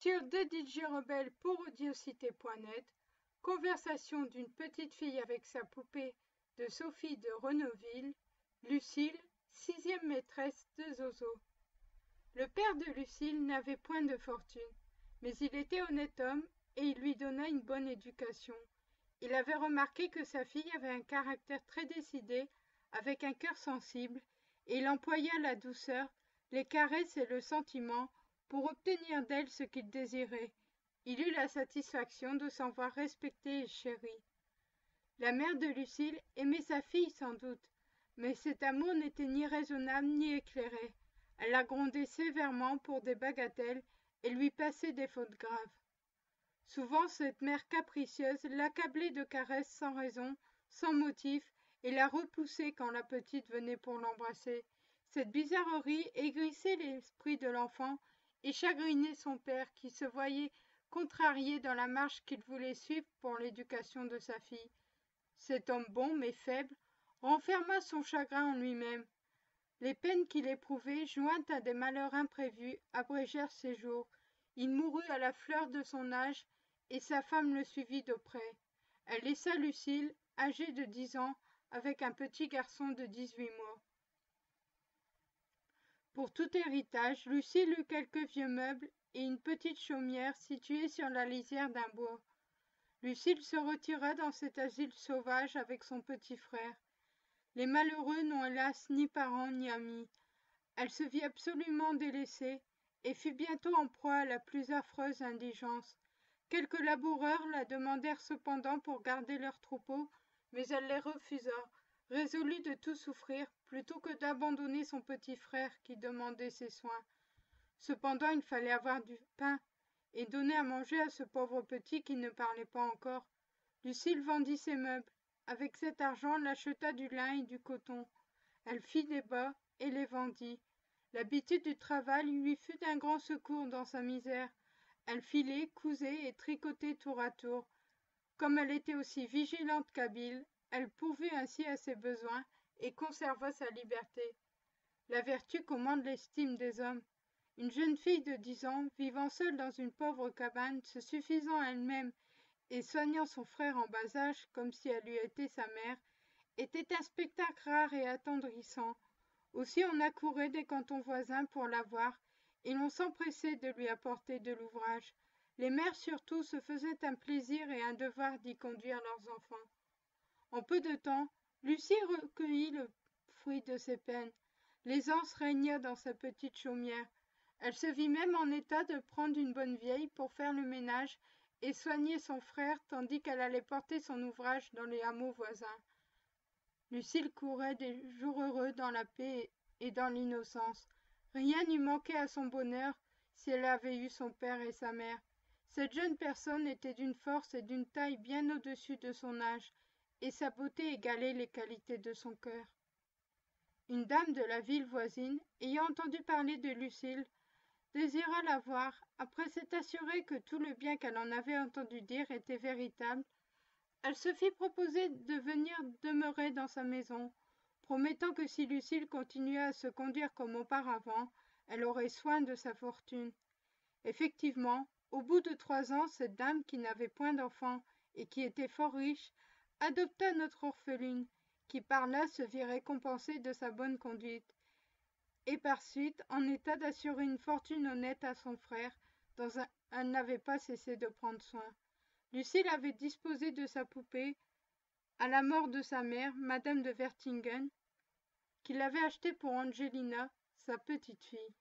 Lecture d'Edith Rebelle pour Audiocité.net. Conversation d'une petite fille avec sa poupée de Sophie de Renauville. Lucille, 6e maîtresse de Zozo. Le père de Lucille n'avait point de fortune, mais il était honnête homme et il lui donna une bonne éducation. Il avait remarqué que sa fille avait un caractère très décidé, avec un cœur sensible, et il employa la douceur, les caresses et le sentiment pour obtenir d'elle ce qu'il désirait. Il eut la satisfaction de s'en voir respectée et chérie. La mère de Lucille aimait sa fille sans doute, mais cet amour n'était ni raisonnable ni éclairé. Elle la grondait sévèrement pour des bagatelles et lui passait des fautes graves. Souvent cette mère capricieuse l'accablait de caresses sans raison, sans motif, et la repoussait quand la petite venait pour l'embrasser. Cette bizarrerie aigrissait l'esprit de l'enfant et chagrinait son père qui se voyait contrarié dans la marche qu'il voulait suivre pour l'éducation de sa fille. Cet homme bon mais faible renferma son chagrin en lui-même. Les peines qu'il éprouvait, jointes à des malheurs imprévus, abrégèrent ses jours. Il mourut à la fleur de son âge et sa femme le suivit de près. Elle laissa Lucille, âgée de 10 ans, avec un petit garçon de 18 mois. Pour tout héritage, Lucille eut quelques vieux meubles et une petite chaumière située sur la lisière d'un bois. Lucille se retira dans cet asile sauvage avec son petit frère. Les malheureux n'ont hélas ni parents ni amis. Elle se vit absolument délaissée et fut bientôt en proie à la plus affreuse indigence. Quelques laboureurs la demandèrent cependant pour garder leurs troupeaux, mais elle les refusa, résolue de tout souffrir plutôt que d'abandonner son petit frère qui demandait ses soins. Cependant il fallait avoir du pain et donner à manger à ce pauvre petit qui ne parlait pas encore. Lucille vendit ses meubles. Avec cet argent, elle acheta du lin et du coton. Elle fit des bas et les vendit. L'habitude du travail lui fut d'un grand secours dans sa misère. Elle filait, cousait et tricotait tour à tour. Comme elle était aussi vigilante qu'habile, elle pourvut ainsi à ses besoins et conserva sa liberté. La vertu commande l'estime des hommes. Une jeune fille de 10 ans, vivant seule dans une pauvre cabane, se suffisant à elle-même et soignant son frère en bas âge comme si elle eût été sa mère, était un spectacle rare et attendrissant. Aussi on accourait des cantons voisins pour la voir, et l'on s'empressait de lui apporter de l'ouvrage. Les mères surtout se faisaient un plaisir et un devoir d'y conduire leurs enfants. En peu de temps, Lucie recueillit le fruit de ses peines. L'aisance régna dans sa petite chaumière. Elle se vit même en état de prendre une bonne vieille pour faire le ménage et soigner son frère tandis qu'elle allait porter son ouvrage dans les hameaux voisins. Lucille courait des jours heureux dans la paix et dans l'innocence. Rien n'eût manqué à son bonheur si elle avait eu son père et sa mère. Cette jeune personne était d'une force et d'une taille bien au-dessus de son âge, et sa beauté égalait les qualités de son cœur. Une dame de la ville voisine, ayant entendu parler de Lucille, désira la voir. Après s'être assurée que tout le bien qu'elle en avait entendu dire était véritable, elle se fit proposer de venir demeurer dans sa maison, promettant que si Lucille continuait à se conduire comme auparavant, elle aurait soin de sa fortune. Effectivement, au bout de 3 ans, cette dame qui n'avait point d'enfant et qui était fort riche, adopta notre orpheline, qui par là se vit récompensée de sa bonne conduite, et par suite en état d'assurer une fortune honnête à son frère, dont elle n'avait pas cessé de prendre soin. Lucille avait disposé de sa poupée à la mort de sa mère, Madame de Vertingen, qui l'avait achetée pour Angelina, sa petite fille.